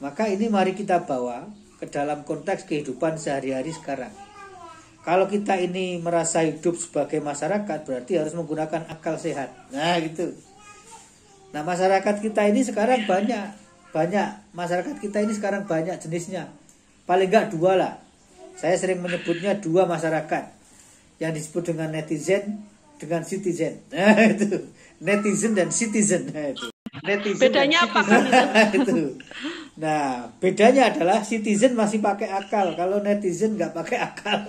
Maka ini mari kita bawa ke dalam konteks kehidupan sehari-hari sekarang. Kalau kita ini merasa hidup sebagai masyarakat, berarti harus menggunakan akal sehat. Nah gitu. Nah masyarakat kita ini sekarang banyak masyarakat kita ini sekarang banyak jenisnya. Paling enggak dua lah. Saya sering menyebutnya dua masyarakat yang disebut dengan netizen dengan citizen. Nah itu netizen dan citizen. Nah, itu. Netizen bedanya apa kan itu? Nah bedanya adalah citizen masih pakai akal, kalau netizen nggak pakai akal.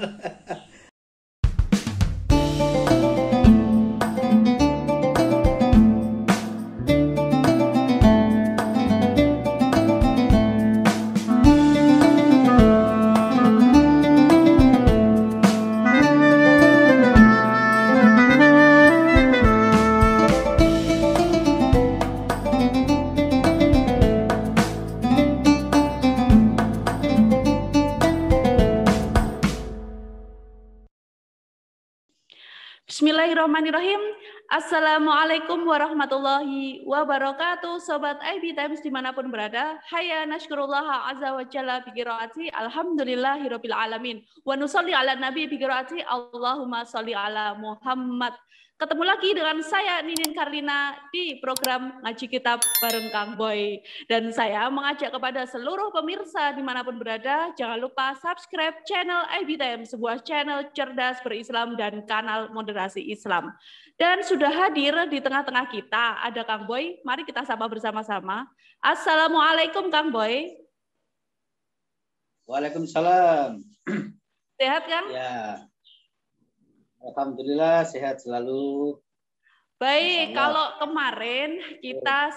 Bismillahirrahmanirrahim. Assalamualaikum warahmatullahi wabarakatuh. Sobat IB Times dimanapun berada. Hayya nashkurullah azza wa jalla bikiraati. Alhamdulillahirabbil alamin. Wa nusalli ala nabi bikiraati. Allahumma sholli ala Muhammad. Ketemu lagi dengan saya Ninin Karlina di program Ngaji Kitab bareng Kang Boy. Dan saya mengajak kepada seluruh pemirsa dimanapun berada, jangan lupa subscribe channel IB Time, sebuah channel cerdas berislam dan kanal moderasi Islam. Dan sudah hadir di tengah-tengah kita ada Kang Boy, mari kita sapa bersama-sama. Assalamualaikum Kang Boy. Waalaikumsalam. Sehat kan? Ya. Alhamdulillah sehat selalu. Baik, kalau kemarin kita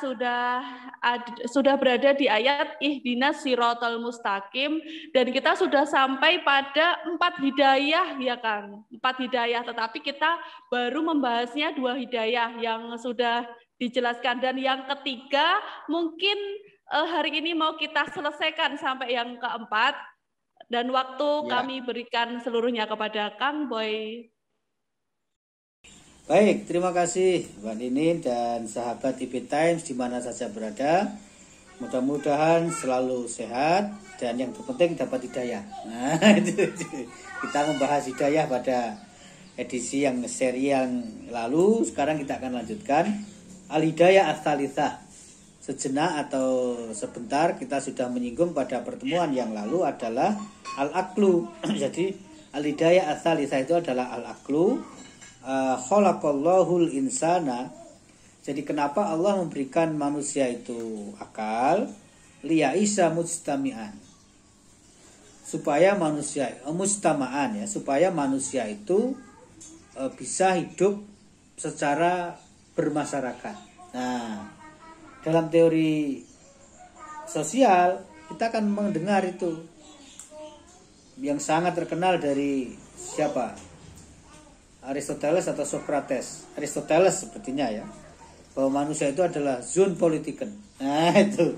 sudah berada di ayat ihdinas siratal mustaqim dan kita sudah sampai pada 4 hidayah ya Kang. 4 hidayah, tetapi kita baru membahasnya 2 hidayah yang sudah dijelaskan dan yang ketiga mungkin hari ini mau kita selesaikan sampai yang keempat dan waktu kami berikan seluruhnya kepada Kang Boy. Baik, terima kasih Mbak Ninin dan sahabat IB Times di mana saja berada. Mudah-mudahan selalu sehat dan yang terpenting dapat hidayah. Nah, itu. Kita membahas hidayah pada edisi yang seri yang lalu. Sekarang kita akan lanjutkan Al-Hidayah Ats-Tsalitsah. Sejenak atau sebentar kita sudah menyinggung pada pertemuan yang lalu adalah Al-Aqlu. Jadi Al-Hidayah Ats-Tsalitsah itu adalah Al-Aqlu. Khalaqallahul insana. Jadi kenapa Allah memberikan manusia itu akal? Liya'isa mujtami'an. Supaya manusia mustama'an ya, supaya manusia itu bisa hidup secara bermasyarakat. Nah, dalam teori sosial kita akan mendengar itu yang sangat terkenal dari siapa? Aristoteles atau Socrates. Aristoteles sepertinya ya, bahwa manusia itu adalah zoon politiken. Nah itu,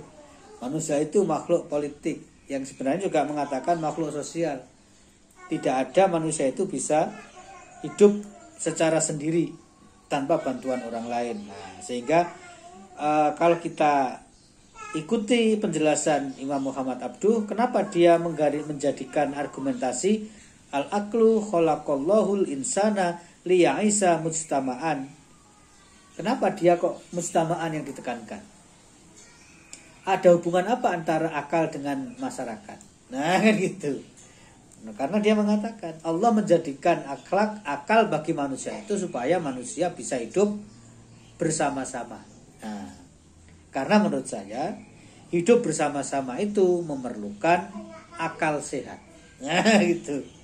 manusia itu makhluk politik, yang sebenarnya juga mengatakan makhluk sosial. Tidak ada manusia itu bisa hidup secara sendiri tanpa bantuan orang lain. Nah, sehingga kalau kita ikuti penjelasan Imam Muhammad Abduh, kenapa dia menjadikan argumentasi Al-Aqlu khalaqallahul insana liya'isa mujtama'an. Kenapa dia kok mujtama'an yang ditekankan? Ada hubungan apa antara akal dengan masyarakat? Nah gitu. Nah, karena dia mengatakan Allah menjadikan akal bagi manusia itu supaya manusia bisa hidup bersama-sama. Nah, karena menurut saya hidup bersama-sama itu memerlukan akal sehat. Nah gitu.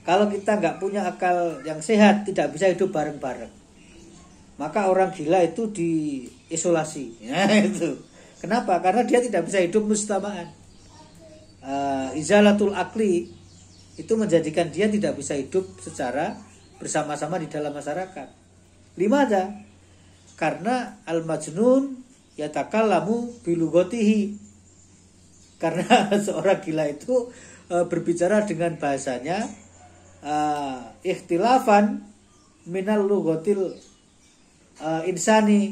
Kalau kita nggak punya akal yang sehat, tidak bisa hidup bareng-bareng. Maka orang gila itu diisolasi. Nah, itu. Kenapa? Karena dia tidak bisa hidup mustama'an. Izalatul akli itu menjadikan dia tidak bisa hidup secara bersama-sama di dalam masyarakat. Limada? Karena al-majnun yatakallamu bilughatihi. Karena seorang gila itu berbicara dengan bahasanya ikhtilafan minal lughatil insani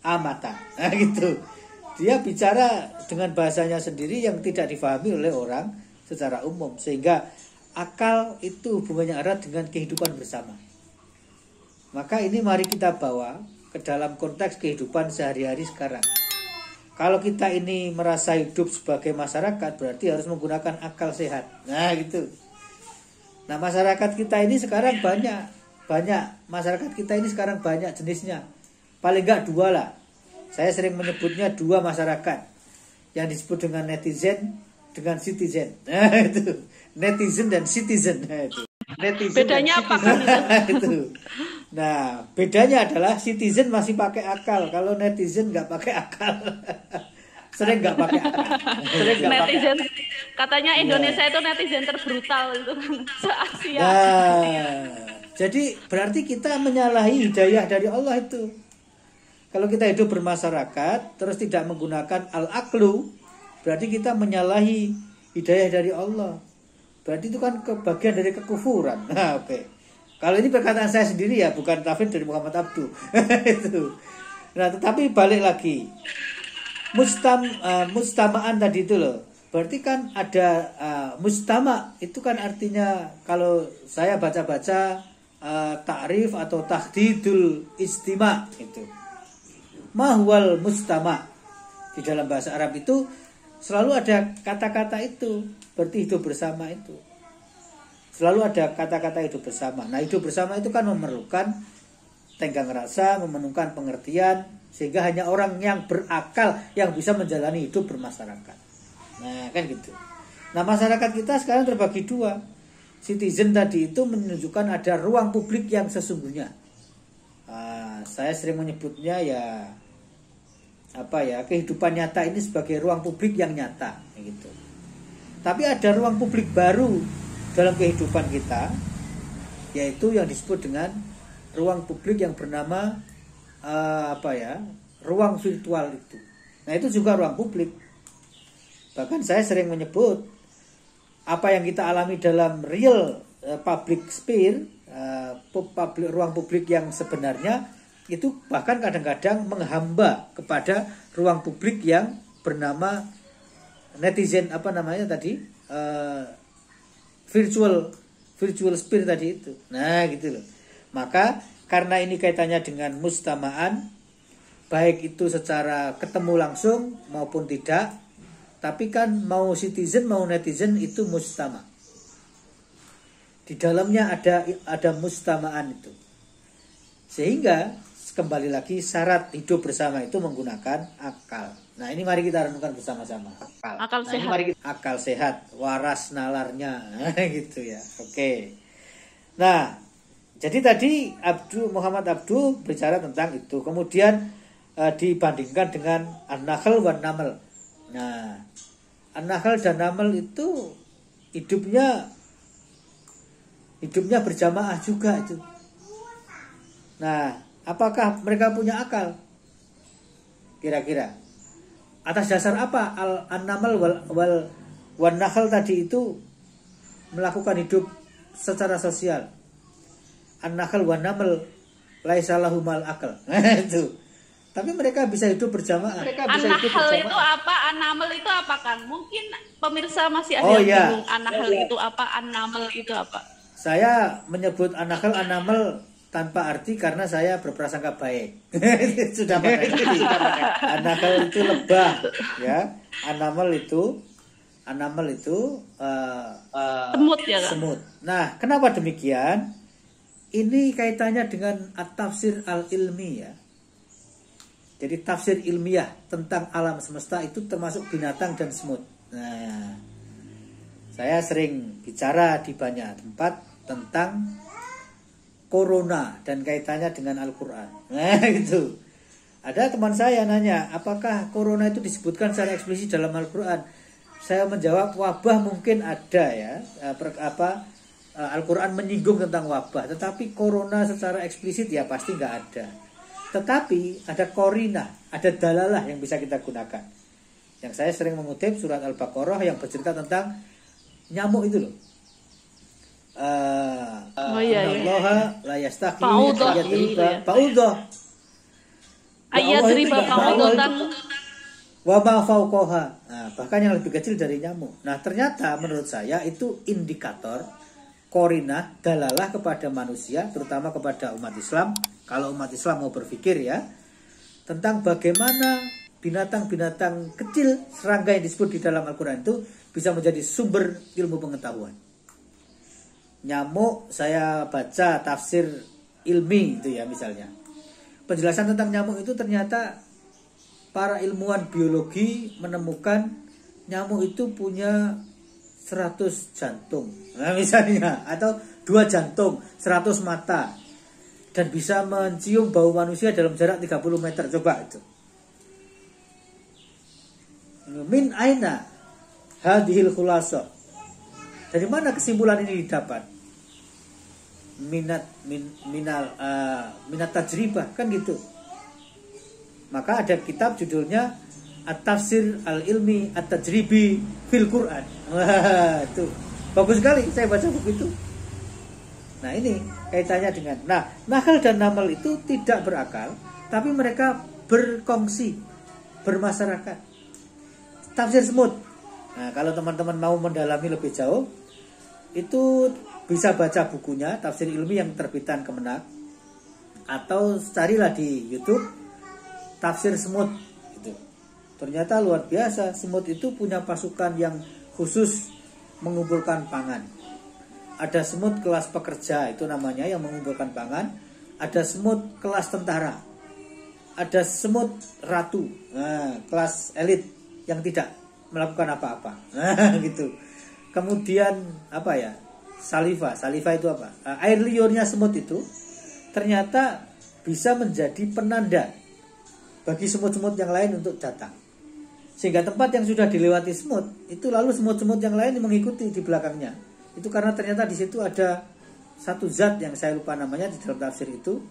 amata. Nah gitu. dia bicara dengan bahasanya sendiri yang tidak difahami oleh orang secara umum, sehingga akal itu hubungannya erat dengan kehidupan bersama. Maka ini mari kita bawa ke dalam konteks kehidupan sehari-hari sekarang. Kalau kita ini merasa hidup sebagai masyarakat, berarti harus menggunakan akal sehat. Nah gitu. Nah masyarakat kita ini sekarang banyak masyarakat kita ini sekarang banyak jenisnya. Paling enggak 2 lah. Saya sering menyebutnya 2 masyarakat yang disebut dengan netizen dengan citizen. Nah itu netizen dan citizen. Nah, itu. Netizen bedanya apa kan itu? Nah, bedanya adalah citizen masih pakai akal, kalau netizen nggak pakai akal. Sering nggak pakai akal. Netizen katanya Indonesia itu netizen terbrutal itu kan se-Asia. Nah, jadi berarti kita menyalahi hidayah dari Allah itu. Kalau kita hidup bermasyarakat terus tidak menggunakan al-aqlu, berarti kita menyalahi hidayah dari Allah. Berarti itu kan bagian dari kekufuran. Nah, oke. Kalau ini perkataan saya sendiri ya, bukan tafsir dari Muhammad Abdu. Itu. Nah, tetapi balik lagi. Mustama'an tadi itu loh. Berarti kan ada mustama' itu kan artinya kalau saya baca-baca ta'rif atau tahdidul istima' itu. Mahwal mustama'. Di dalam bahasa Arab itu selalu ada kata-kata itu, berarti hidup bersama itu. Selalu ada kata-kata hidup bersama. Nah hidup bersama itu kan memerlukan tenggang rasa, memerlukan pengertian, sehingga hanya orang yang berakal yang bisa menjalani hidup bermasyarakat. Nah kan gitu. Nah masyarakat kita sekarang terbagi 2. Citizen tadi itu menunjukkan ada ruang publik yang sesungguhnya. Saya sering menyebutnya ya kehidupan nyata ini sebagai ruang publik yang nyata gitu. Tapi ada ruang publik baru dalam kehidupan kita, yaitu yang disebut dengan ruang publik yang bernama ruang virtual itu. Nah itu juga ruang publik. Bahkan saya sering menyebut apa yang kita alami dalam real public sphere, ruang publik yang sebenarnya itu bahkan kadang-kadang menghamba kepada ruang publik yang bernama netizen virtual sphere tadi itu. Nah gitu loh. Maka karena ini kaitannya dengan mustama'an, baik itu secara ketemu langsung maupun tidak, tapi kan mau citizen mau netizen itu mustama'. Di dalamnya ada mustama'an itu. Sehingga kembali lagi syarat hidup bersama itu menggunakan akal. Nah ini mari kita renungkan bersama-sama. Akal sehat. Akal sehat, waras nalarnya, gitu ya. Oke. Nah, jadi tadi Muhammad Abdu bicara tentang itu. Kemudian dibandingkan dengan an-nahl wan naml. Nah, an-nahl dan naml itu hidupnya berjamaah juga itu. Nah, apakah mereka punya akal? Kira-kira atas dasar apa an-naml wan nahl tadi itu melakukan hidup secara sosial? An-nahl wan naml laisa lahumal akal. Itu. Tapi mereka bisa hidup berjamaah. An-nahl itu apa? An-naml itu apa, Kang? Mungkin pemirsa masih ada yang bingung. An-nahl itu apa? An-naml itu apa? Saya menyebut an-naml tanpa arti karena saya berprasangka baik. Sudah pakai itu. An-nahl itu lebah, ya. An-naml itu semut ya, Kak? Semut. Nah, kenapa demikian? Ini kaitannya dengan at-tafsir al-ilmi ya. Jadi tafsir ilmiah tentang alam semesta itu termasuk binatang dan semut. Nah, saya sering bicara di banyak tempat tentang corona dan kaitannya dengan Al-Quran. Nah gitu. Ada teman saya nanya, apakah corona itu disebutkan secara eksplisit dalam Al-Quran? Saya menjawab, wabah mungkin ada ya. Al-Quran menyinggung tentang wabah, tetapi corona secara eksplisit ya pasti nggak ada. Tetapi ada korina, ada dalalah yang bisa kita gunakan. Yang saya sering mengutip surat Al-Baqarah yang bercerita tentang nyamuk itu loh. Innallaha la yastahi Ayat riba Wa ma fauqaha. Nah, bahkan yang lebih kecil dari nyamuk. Nah, ternyata menurut saya itu indikator korinah dalalah kepada manusia, terutama kepada umat Islam. Kalau umat Islam mau berpikir ya, tentang bagaimana binatang-binatang kecil, serangga yang disebut di dalam Al-Quran itu bisa menjadi sumber ilmu pengetahuan. Nyamuk, saya baca tafsir ilmi itu ya misalnya. Penjelasan tentang nyamuk itu ternyata para ilmuwan biologi menemukan nyamuk itu punya 100 jantung. Nah, misalnya, atau 2 jantung, 100 mata. Dan bisa mencium bau manusia dalam jarak 30 meter. Coba itu. Min aina hadhil khulasa. Dari mana kesimpulan ini didapat? Minat tajribah, kan gitu. Maka ada kitab judulnya At-Tafsir Al-Ilmi At-Tajribi Fil Quran. Wah, itu bagus sekali, saya baca buku itu. Nah, ini kaitannya dengan nakal dan namal itu tidak berakal, tapi mereka berkongsi, bermasyarakat. Tafsir semut. Nah, kalau teman-teman mau mendalami lebih jauh, itu bisa baca bukunya Tafsir Ilmi yang terbitan Kemenak, atau carilah di YouTube Tafsir Semut itu. Ternyata luar biasa, semut itu punya pasukan yang khusus mengumpulkan pangan. Ada semut kelas pekerja, itu namanya yang mengumpulkan pangan. Ada semut kelas tentara. Ada semut ratu, kelas elit yang tidak melakukan apa-apa. Gitu. Kemudian apa ya? Saliva itu apa? Air liurnya semut itu ternyata bisa menjadi penanda bagi semut-semut yang lain untuk datang. Sehingga tempat yang sudah dilewati semut, itu lalu semut-semut yang lain mengikuti di belakangnya. Itu karena ternyata di situ ada satu zat yang saya lupa namanya di dalam tafsir itu,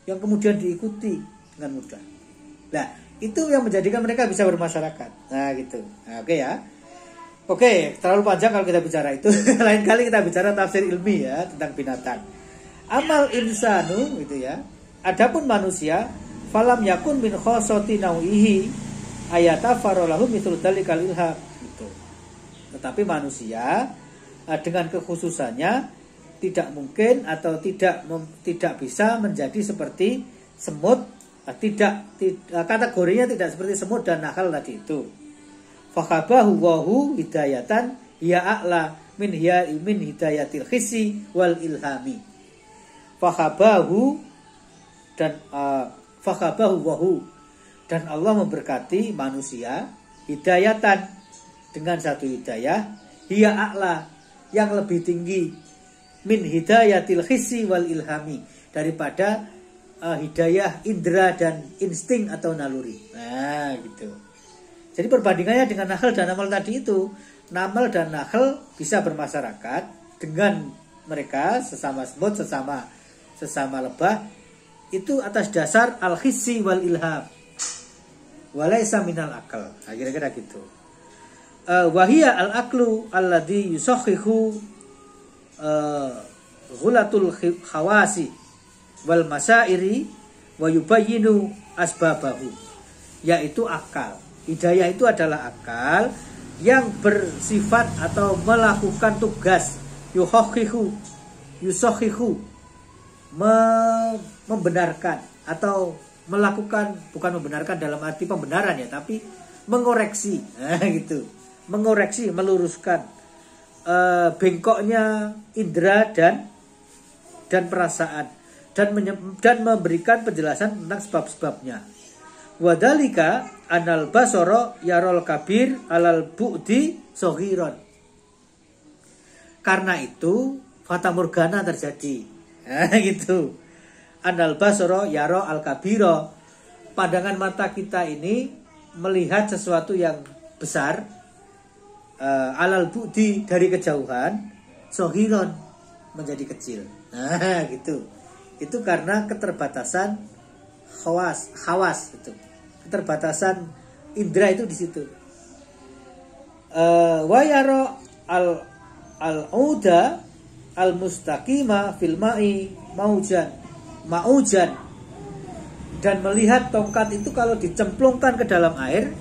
yang kemudian diikuti dengan mudah. Nah, itu yang menjadikan mereka bisa bermasyarakat. Nah, gitu. Nah, oke ya. Oke, terlalu panjang kalau kita bicara itu. Lain kali kita bicara tafsir ilmi ya tentang binatang. Amal insanu gitu ya. Adapun manusia, falam yakun min khosoti nau'ihi ayata farolahu mithlu dalikal ilham gitu. Tetapi manusia dengan kekhususannya tidak mungkin atau tidak bisa menjadi seperti semut. Kategorinya tidak seperti semut dan nakal tadi itu. Fakhabahu wahu hidayatan hiya a'la min hidayatil hissi wal ilhami. Fakhabahu wahu, dan Allah memberkati manusia hidayatan dengan satu hidayah hiya a'la, yang lebih tinggi, min hidayatil hissi wal ilhami, daripada hidayah indera dan insting atau naluri. Nah, gitu. Jadi perbandingannya dengan nakhl dan namal tadi itu, namal dan nakhl bisa bermasyarakat dengan mereka sesama semut, sesama lebah, itu atas dasar al-hissi wal ilham. Walaisa minal akal. Nah, kira-kira gitu. Wahia al-aklu alladhi yusakhihu ghulatul khawasi wal masairi wa yubayyinu asbabahu, yaitu akal. Hidayah itu adalah akal yang bersifat atau melakukan tugas yusakhihu, membenarkan atau melakukan, bukan membenarkan dalam arti pembenaran ya, tapi mengoreksi. Nah, gitu. Mengoreksi, meluruskan bengkoknya indera dan perasaan, dan memberikan penjelasan tentang sebab-sebabnya. Wadalika anal basoro yarol kabir alal bu'di soghiron. Karena itu fata morgana terjadi. Nah, gitu. Anal basoro yaro al kabiro, pandangan mata kita ini melihat sesuatu yang besar, alal bu'di, dari kejauhan, soghiron, menjadi kecil. Nah, gitu. Itu karena keterbatasan hawas itu. Keterbatasan indera itu di situ. Wa yara al-auda al-mustaqima fil ma'i maujan, dan melihat tongkat itu kalau dicemplungkan ke dalam air,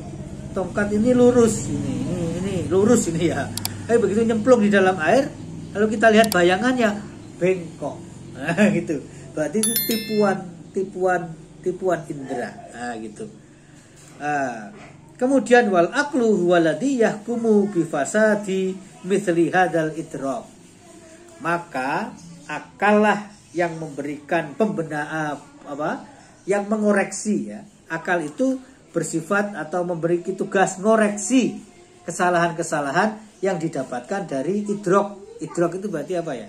tongkat ini lurus ini lurus ini ya. Begitu nyemplung di dalam air, lalu kita lihat bayangannya bengkok. Nah, gitu. Berarti itu tipuan indera. Nah, gitu. Kemudian wal aqlu huwaladhi yahkumu bi fasadi mithli hadzal idrak. Maka akallah yang memberikan pembenaran yang mengoreksi ya. Akal itu bersifat atau memberi tugas ngoreksi kesalahan-kesalahan yang didapatkan dari idrok. Idrok itu berarti apa ya?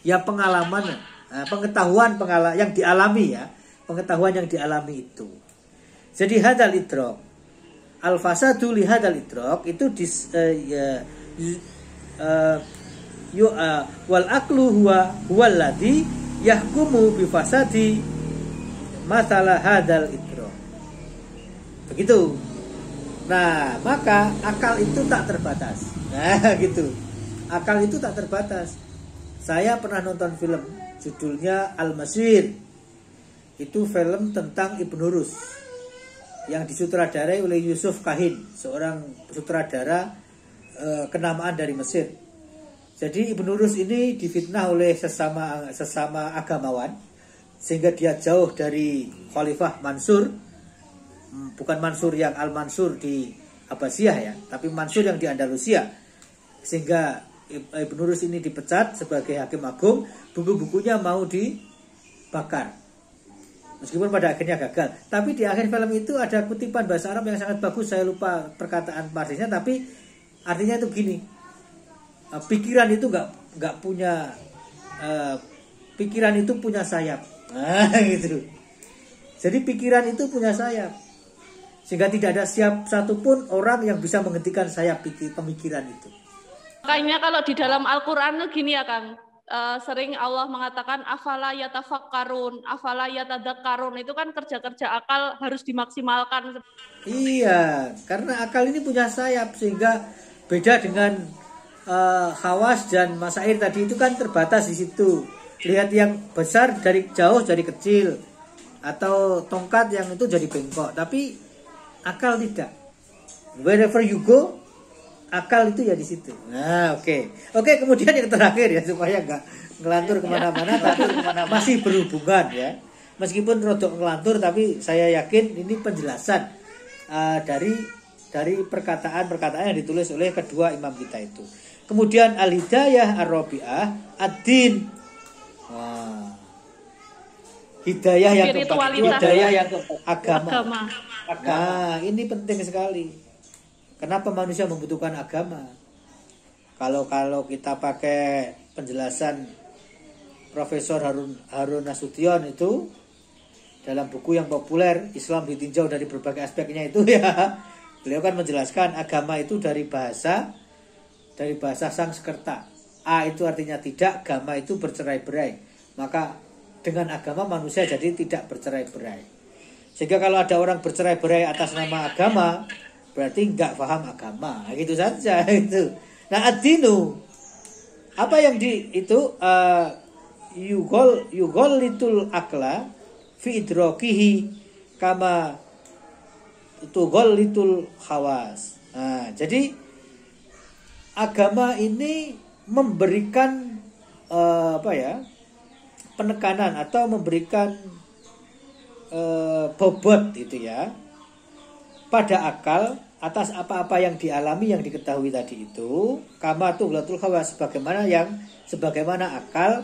Ya pengalaman, pengetahuan yang dialami ya, pengetahuan yang dialami itu. Jadi hadal idrok, al fasadu li hadal idrok itu wal aklu huwal ladzi yahkumu bi fasadi masalah hadal idrok. Begitu. Nah, maka akal itu tak terbatas. Nah, gitu. Akal itu tak terbatas. Saya pernah nonton film judulnya Al-Masir. Itu film tentang Ibnu Rus yang disutradarai oleh Yusuf Kahin, seorang sutradara kenamaan dari Mesir. Jadi Ibnu Rus ini difitnah oleh sesama agamawan sehingga dia jauh dari Khalifah Mansur. Bukan Mansur yang Al-Mansur di Abbasiyah ya, tapi Mansur yang di Andalusia. Sehingga Ibnu Rus ini dipecat sebagai hakim agung, buku-bukunya mau dibakar. Meskipun pada akhirnya gagal. Tapi di akhir film itu ada kutipan bahasa Arab yang sangat bagus, saya lupa perkataan persisnya, tapi artinya itu gini. Pikiran itu nggak punya pikiran itu punya sayap. Nah, gitu. Jadi pikiran itu punya sayap. Sehingga tidak ada satupun orang yang bisa menghentikan sayap pemikiran itu. Makanya kalau di dalam Al-Quran itu gini ya Kang, sering Allah mengatakan afala yatafakkarun, afala yatadakkarun, itu kan kerja-kerja akal harus dimaksimalkan. Iya, karena akal ini punya sayap, sehingga beda dengan Khawas dan Masair tadi itu kan terbatas di situ. Lihat yang besar dari jauh jadi kecil, atau tongkat yang itu jadi bengkok, tapi akal tidak. Wherever you go, akal itu ya di situ. Nah, oke, kemudian yang terakhir ya, supaya nggak ngelantur kemana-mana, tapi masih berhubungan ya. Meskipun rodok ngelantur, tapi saya yakin ini penjelasan dari perkataan-perkataan yang ditulis oleh kedua imam kita itu. Kemudian al-hidayah ar-rabi'ah ad-din. Hidayah yang keempat, hidayah yang agama. Nah, ini penting sekali. Kenapa manusia membutuhkan agama? Kalau kita pakai penjelasan Profesor Harun Nasution itu dalam buku yang populer Islam ditinjau dari berbagai aspeknya itu ya, beliau kan menjelaskan agama itu dari bahasa Sanskerta. A itu artinya tidak, agama itu bercerai-berai. Maka dengan agama manusia jadi tidak bercerai-berai. Sehingga kalau ada orang bercerai-berai atas nama agama, berarti nggak paham agama. Gitu saja itu. Nah, ad-dinu, apa yang yugol litul akla fi idrokihi kama tugol litul khawas. Nah, jadi agama ini memberikan penekanan atau memberikan bobot itu ya pada akal atas apa-apa yang dialami, yang diketahui tadi itu, kama tughlatul khawas, sebagaimana akal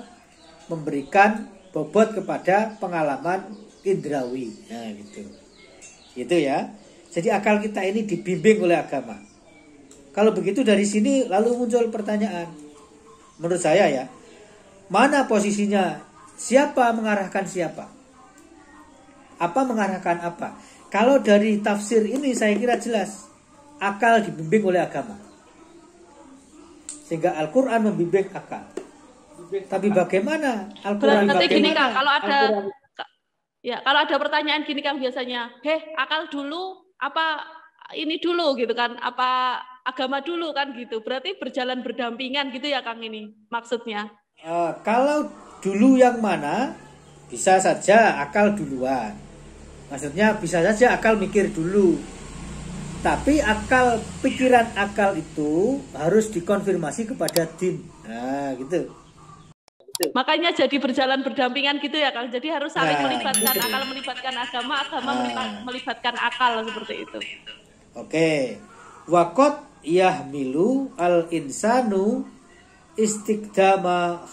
memberikan bobot kepada pengalaman indrawi. Nah, gitu ya. Jadi akal kita ini dibimbing oleh agama. Kalau begitu dari sini lalu muncul pertanyaan, menurut saya ya, mana posisinya, siapa mengarahkan siapa? Apa mengarahkan apa? Kalau dari tafsir ini saya kira jelas, akal dibimbing oleh agama. Sehingga Al-Quran membimbing akal. Tapi bagaimana Al-Quran? Berarti gini Kang, kalau ada pertanyaan gini Kang biasanya, akal dulu apa ini dulu gitu kan? Apa agama dulu kan gitu? Berarti berjalan berdampingan gitu ya Kang, ini maksudnya? Kalau dulu yang mana, bisa saja akal duluan. Maksudnya bisa saja akal mikir dulu. Tapi akal, pikiran akal itu harus dikonfirmasi kepada din. Nah, gitu. Makanya jadi berjalan berdampingan gitu ya Kang. Jadi harus saling melibatkan, gitu. akal melibatkan agama, agama melibatkan akal seperti itu. Oke. Wakot yahmilu al insanu istikdama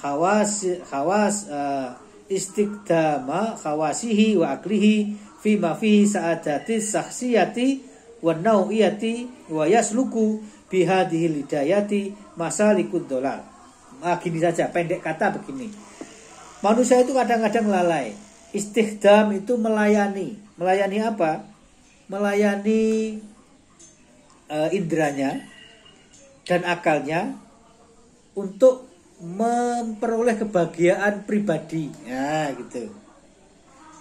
istikdama khawasihi wa aklihi fima fihi sa'adati saksiyati wa nau'iyati wa yasluku bihadihil hidayati masalikud dolal. Gini saja, pendek kata begini. Manusia itu kadang-kadang lalai. Istikdam itu melayani. Melayani apa? Melayani indranya dan akalnya untuk memperoleh kebahagiaan pribadi. Ya, gitu.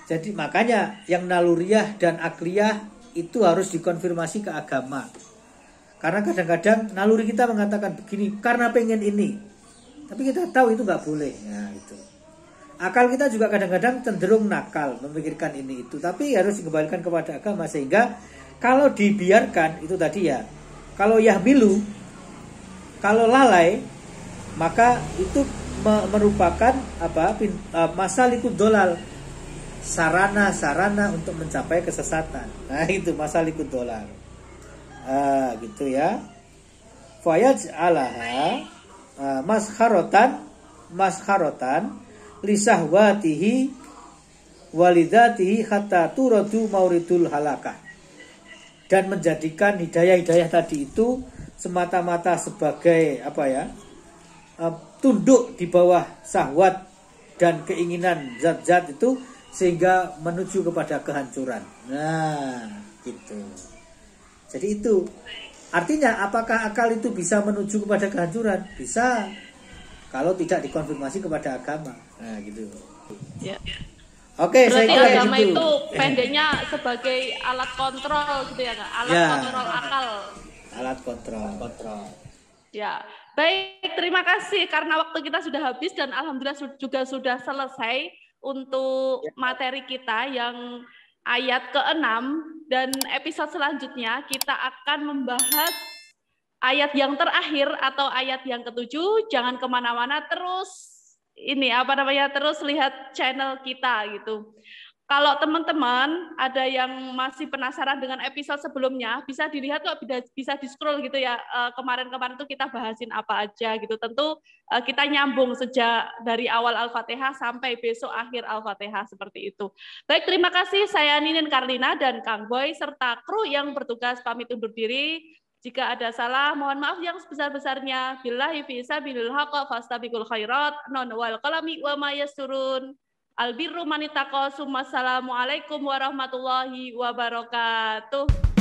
Jadi makanya yang naluriah dan akliyah itu harus dikonfirmasi ke agama. Karena kadang-kadang naluri kita mengatakan begini karena pengen ini. Tapi kita tahu itu nggak boleh. Nah, itu. Akal kita juga kadang-kadang cenderung nakal memikirkan ini itu. Tapi harus dikembalikan kepada agama sehingga kalau dibiarkan itu tadi ya. Kalau yahmilu, kalau lalai, maka itu merupakan masalikud dolal, sarana-sarana untuk mencapai kesesatan. Nah itu masalikud dolal. Gitu ya. Fayaj'alaha maskharotan lisahwatihi walidatihi hatta turadu mauridul halakah, dan menjadikan hidayah-hidayah tadi itu semata-mata sebagai tunduk di bawah syahwat dan keinginan zat-zat itu sehingga menuju kepada kehancuran. Nah, gitu. Jadi itu artinya apakah akal itu bisa menuju kepada kehancuran? Bisa. Kalau tidak dikonfirmasi kepada agama. Nah, gitu. Ya. Oke, berarti saya kira agama gitu. itu pendeknya sebagai alat kontrol gitu ya Kak? Alat kontrol akal. Alat kontrol. Ya, baik, terima kasih karena waktu kita sudah habis dan alhamdulillah juga sudah selesai untuk materi kita yang ayat ke-6, dan episode selanjutnya kita akan membahas ayat yang terakhir atau ayat yang ke-7. Jangan kemana-mana, terus terus lihat channel kita gitu. Kalau teman-teman ada yang masih penasaran dengan episode sebelumnya, bisa dilihat kok, bisa di-scroll gitu ya. Kemarin-kemarin tuh kita bahasin apa aja gitu. Tentu kita nyambung sejak dari awal Al-Fatihah sampai besok akhir Al-Fatihah seperti itu. Baik, terima kasih. Saya Ninin Karlina dan Kang Boy serta kru yang bertugas pamit undur diri. Jika ada salah, mohon maaf yang sebesar-besarnya. Billahi fi sabilil haqq fastabiqul khairat. Non wal qalami wa ma yasurun. Albirru manitaqo. Assalamualaikum warahmatullahi wabarakatuh.